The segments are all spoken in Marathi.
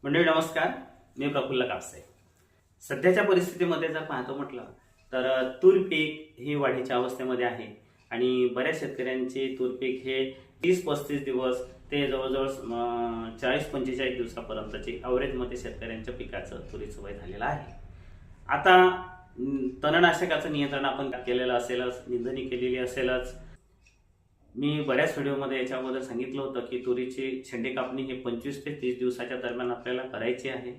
मंडळी नमस्कार, मी प्रफुल्ल कापसे. सध्याच्या परिस्थितीमध्ये जर पाहतो म्हटलं तर तूर पीक ही वाढीच्या अवस्थेमध्ये आहे आणि बऱ्याच शेतकऱ्यांचे तूर पीक हे 30-35 दिवस ते जवळजवळ 40-45 दिवसापर्यंतची ॲव्हरेजमध्ये शेतकऱ्यांच्या पिकाचं तुरीचं वय झालेलं आहे. आता तणनाशकाचं नियंत्रण आपण केलेलं असेलच, निंदणी केलेली असेलच. मी बऱ्याच व्हिडिओमध्ये याच्या अगोदर सांगितलं होतं की तुरीची शेंडे कापणी हे 25 ते 30 दिवसाच्या दरम्यान आपल्याला करायची आहे.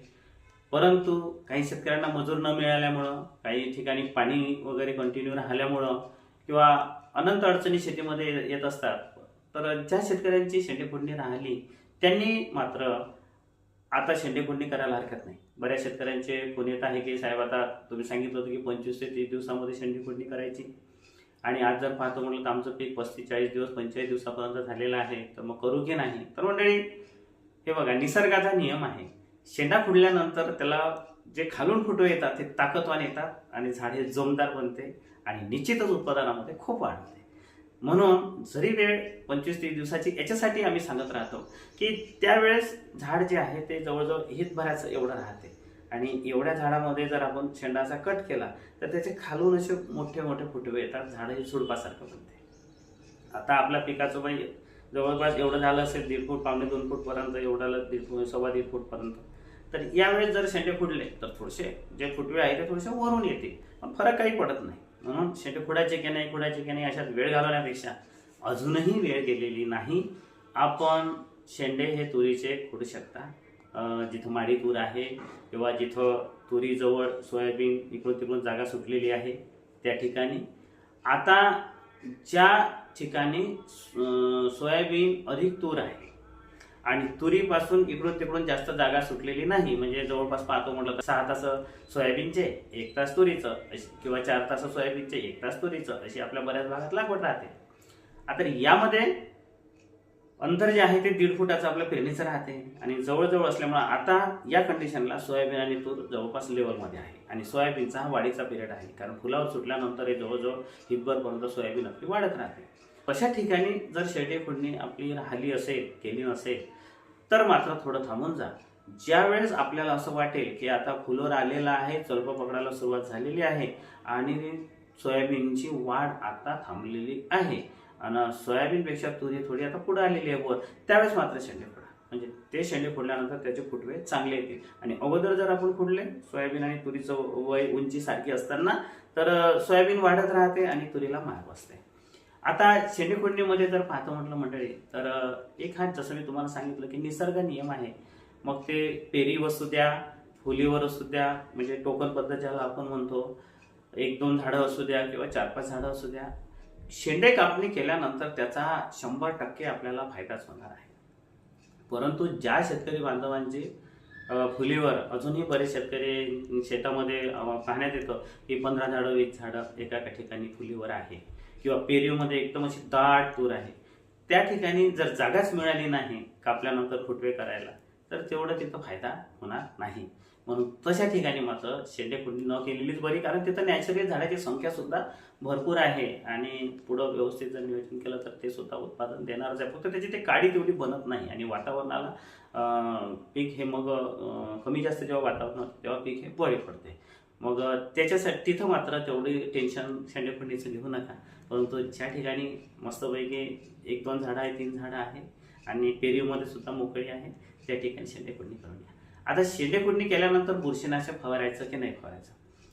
परंतु काही शेतकऱ्यांना मजूर न मिळाल्यामुळं, काही ठिकाणी पाणी वगैरे कंटिन्यू राहिल्यामुळं किंवा अनंत अडचणी शेतीमध्ये येत असतात. तर ज्या शेतकऱ्यांची शेंडेफोडणी राहिली त्यांनी मात्र आता शेंडेफोडणी करायला हरकत नाही. बऱ्याच शेतकऱ्यांचे फोन येत आहे की साहेब आता तुम्ही सांगितलं होतं की 25 ते 30 दिवसामध्ये शेंडेफोडणी करायची आणि आज जर पाहतो म्हटलं तर आमचं पीक 35-40 दिवस 45 दिवसापर्यंत झालेलं आहे, तर मग करू की नाही. तर मंडळी हे बघा, निसर्गाचा नियम आहे. शेंडा फुटल्यानंतर त्याला जे खालून फुटवे येतात ते ताकदवान येतात आणि झाड हे जोमदार बनते आणि निश्चितच उत्पादनामध्ये खूप वाढ होते. म्हणून जरी वेळ 25-30 दिवसाची याच्यासाठी आम्ही सांगत राहतो की त्यावेळेस झाड जे आहे ते जवळजवळ हितभराचं एवढं राहते आणि एवढ्या झाडामध्ये जर आपण शेंडाचा कट केला तर त्याचे खालून असे मोठे मोठे फुटवे येतात, झाड हे झुडपासारखं बनते. आता आपल्या पिकाचं वय जवळपास एवढं झालं असेल 1.5 फूट, 2.5 फूट पर्यंत, एवढं 1.5 फूट पर्यंत. तर यावेळेस जर शेंडे फुटले तर थोडेसे जे फुटवे आहे ते थोडेसे वरून येतील, पण फरक काही पडत नाही. म्हणून शेंडे फुटायचे की नाही अशात वेळ घालवण्यापेक्षा अजूनही वेळ गेलेली नाही. आपण शेंडे हे तुरीचे फुटू शकता. जिथं माडी तूर आहे किंवा जिथं तुरीजवळ सोयाबीन इकडून तिकडून जागा सुटलेली आहे त्या ठिकाणी. आता ज्या ठिकाणी सोयाबीन अधिक तूर आहे आणि तुरीपासून इकडून तिकडून जास्त जागा सुटलेली नाही, म्हणजे जवळपास पाहतो म्हटलं तर 6 तास सोयाबीनचे 1 तास तुरीचं किंवा 4 तास सोयाबीनचे 1 तास तुरीचं अशी आपल्या बऱ्याच भागात लागवड राहते. आता यामध्ये अंतर जे आहे ते 1.5 फुटाचं आपल्या पेरणीचं राहते आणि जवळजवळ असल्यामुळे आता या कंडिशनला सोयाबीन आणि तूर जवळपास लेवलमध्ये आहे आणि सोयाबीनचा हा वाढीचा पिरियड आहे, कारण फुलावर सुटल्यानंतर हे जवळजवळ हितभरपर्यंत सोयाबीन आपली वाढत राहते. अशा ठिकाणी जर शेंडे फोडणी आपली राहिली असेल, केली नसेल तर मात्र थोडं थांबून जा. ज्यावेळेस आपल्याला असं वाटेल की आता फुलोर आलेला आहे, चलपं पकडायला सुरुवात झालेली आहे आणि सोयाबीनची वाढ आता थांबलेली आहे आणि सोयाबीनपेक्षा तुरी थोडी आता पुढे आलेली आहे वर, त्यावेळेस मात्र शेंडे फोडा. म्हणजे ते शेंडे फोडल्यानंतर त्याचे फुटवे चांगले येतील. आणि अगोदर जर आपण फोडले सोयाबीन आणि तुरीचं वय उंची सारखी असताना तर सोयाबीन वाढत राहते आणि तुरीला मार बसते. आता शेंडे फोडणीमध्ये जर पाहतो म्हटलं मंडळी तर एक हा जसं मी तुम्हाला सांगितलं की निसर्ग नियम आहे. मग ते पेरीवर असू द्या, फुलीवर असू द्या, म्हणजे टोकन पद्धत ज्याला आपण म्हणतो, 1-2 झाडं असू द्या किंवा 4-5 झाडं असू द्या, शेंडे कापणी केल्यानंतर त्याचा 100% आपल्याला फायदाच होणार आहे. परंतु ज्या शेतकरी बांधवांचे फुलीवर अजूनही बरेच शेतकरी शेतामध्ये पाहण्यात येतं की 15 झाडं 20 झाडं एका ठिकाणी फुलीवर आहे किंवा पेरीमध्ये एकदम अशी दाट तूर आहे, त्या ठिकाणी जर जागाच मिळाली नाही कापल्यानंतर फुटवे करायला तर तेवढं तिथं फायदा होणार नाही. म्हणून तशा ठिकाणी मात्र शेंडे फोडणी न केलेलीच बरी, कारण तिथं नॅचरली झाडाची संख्या सुद्धा भरपूर आहे आणि पुढं व्यवस्थित जर नियोजन केलं तर ते सुद्धा उत्पादन देणारच आहे. फक्त त्याची ते काडी तेवढी बनत नाही आणि वातावरणाला पीक हे मग कमी जास्त जेव्हा वातावरण होतं तेव्हा पीक हे बळे पडते. मग त्याच्यासाठी तिथं मात्र तेवढी टेन्शन शेंडे फोडणीचं घेऊ नका. परंतु ज्या ठिकाणी मस्तपैकी 1-2 झाडं आहे, 3 झाडं आहे आणि पेरीमध्ये सुद्धा मोकळी आहे त्या ठिकाणी शेंडे फोडणी करून घ्या. आता शेंडे फोडणी केल्यानंतर बुरशीनाशक फवारायचं की नाही फवारायचं?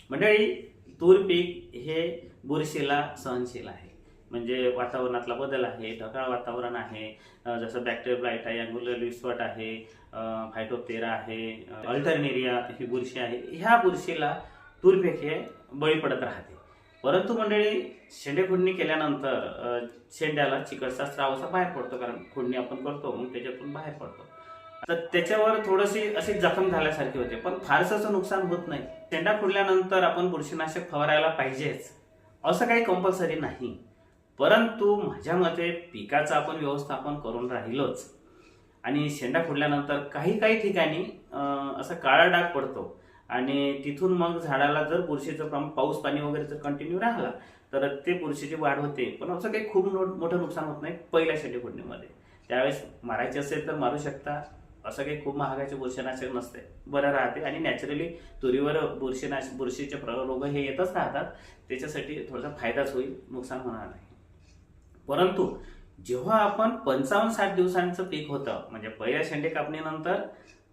मंडळी, तूर पीक हे बुरशीला सहनशील आहे. म्हणजे वातावरणातला बदल आहे, ढगाळ वातावरण आहे, जसं बॅक्टेरिया ब्लाइट आहे, अँग्युलर लीफ स्पॉट आहे, फायटोप्तेरा आहे, अल्टरनेरिया ही बुरशी आहे. ह्या बुरशीला तूर पीक हे बळी पडत राहते. परंतु मंडळी, शेंडे फोडणी केल्यानंतर शेंड्याला चिकटचा स्राव असा बाहेर पडतो, कारण फोडणी आपण करतो मग त्याच्यातून बाहेर पडतो. तर त्याच्यावर थोडीशी अशी जखम झाल्यासारखी होते, पण फारसं नुकसान होत नाही. शेंडा फुटल्यानंतर आपण बुरशीनाशक फवारायला पाहिजेच असं काही कंपल्सरी नाही. परंतु माझ्या मते पिकाचं आपण व्यवस्थापन करून राहिलोच आणि शेंडा फुटल्यानंतर काही ठिकाणी असं काळा डाग पडतो आणि तिथून मग झाडाला जर बुरशीचं प्रमाण, पाऊस पाणी वगैरे जर कंटिन्यू राहिला तर ते बुरशीची वाढ होते. पण असं काही खूप मोठं नुकसान होत नाही पहिल्या शेंडे फोडणीमध्ये. त्यावेळेस मारायचे असेल तर मारू शकता, असं काही खूप महागाचे बुरशीनाशक नसते, बरं राहते आणि नॅचरली तुरीवर बुरशीचे रोग हे येतच राहतात, त्याच्यासाठी थोडासा फायदाच होईल, नुकसान होणार नाही. परंतु जेव्हा आपण 55-60 दिवसांचं पीक होतं, म्हणजे पहिल्या शेंडे कापणीनंतर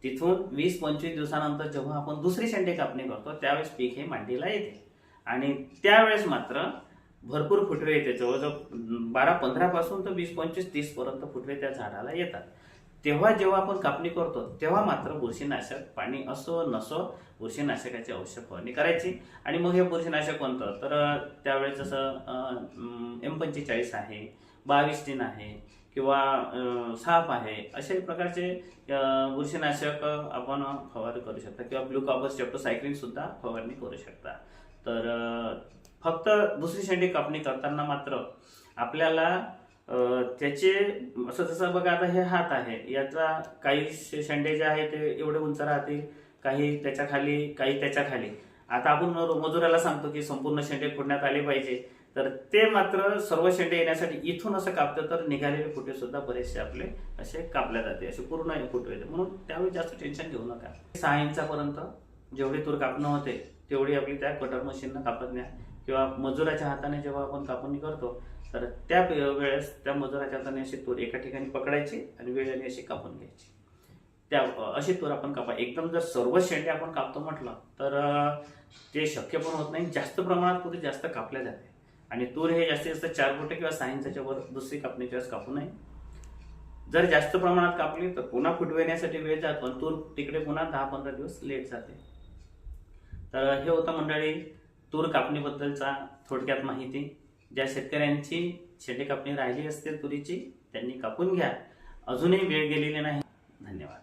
तिथून 20-25 दिवसानंतर जेव्हा आपण दुसरी शेंडे कापणी करतो, त्यावेळेस पीक हे मांडीला येते आणि त्यावेळेस मात्र भरपूर फुटवे येते. जवळजवळ 12-15 पासून तर 20-25-30 पर्यंत फुटवे त्या झाडाला येतात. तेव्हा जेव्हा आपण कापणी करतो तेव्हा मात्र बुरशीनाशक, पाणी असो नसो, बुरशीनाशकाची आवश्यक फवारणी करायची. आणि मग हे बुरशीनाशक कोणतं, तर त्यावेळेस जसं M45 आहे, 22 आहे किंवा साप आहे, अशा प्रकारचे बुरशीनाशक आपण फवारणी करू शकता किंवा ब्लू कॉपर स्ट्रेप्टोसायक्लिन सुद्धा फवारणी करू शकता. तर फक्त दुसरी शेंडी कापणी करताना मात्र आपल्याला त्याचे असं जसं बघा, आता हे हात आहे, याचा काही शेंडे जे आहे ते एवढे उंच राहतील, काही त्याच्या खाली, काही त्याच्या खाली. आता आपण मजुराला सांगतो की संपूर्ण शेंडे फोडण्यात आले पाहिजे, तर ते मात्र सर्व शेंडे येण्यासाठी इथून असं कापतं तर निघालेले फुटे सुद्धा बरेचसे आपले असे कापल्या जाते, असे पूर्ण फुटे येते. म्हणून त्यावेळी जास्त टेन्शन घेऊ नका. 6 इंचापर्यंत जेवढी तूर कापणं होते तेवढी आपली त्या कटर मशीननं कापत न्या किंवा मजुराच्या हाताने जेव्हा आपण कापणी करतो तर त्या वेळेस त्या मजुराच्या हाताने अशी तूर एका ठिकाणी पकडायची आणि वेळेने अशी कापून घ्यायची. त्या अशी तूर आपण कापा. एकदम जर सर्व शेंडे आपण कापतो म्हटलं तर ते शक्य पण होत नाही. जास्त प्रमाणात तूर जास्त कापल्या जाते आणि तूर हे जास्तीत जास्त 4 बोटे किंवा 6 इंचाच्या वर दुसरी कापणीच्या वेळेस कापू नये. जर जास्त प्रमाणात कापली तर पुन्हा फुटविण्यासाठी वेळ जातो, पण तूर तिकडे पुन्हा 10-15 दिवस लेट जाते. तर हे होतं मंडळी तूर कापणीबद्दलचा थोडक्यात माहिती. ज्या शेतकऱ्यांची शेंडे कापणी राहिली असते तुरीची, त्यांनी कापून घ्या. अजूनही वेळ गेलेली नाही. धन्यवाद.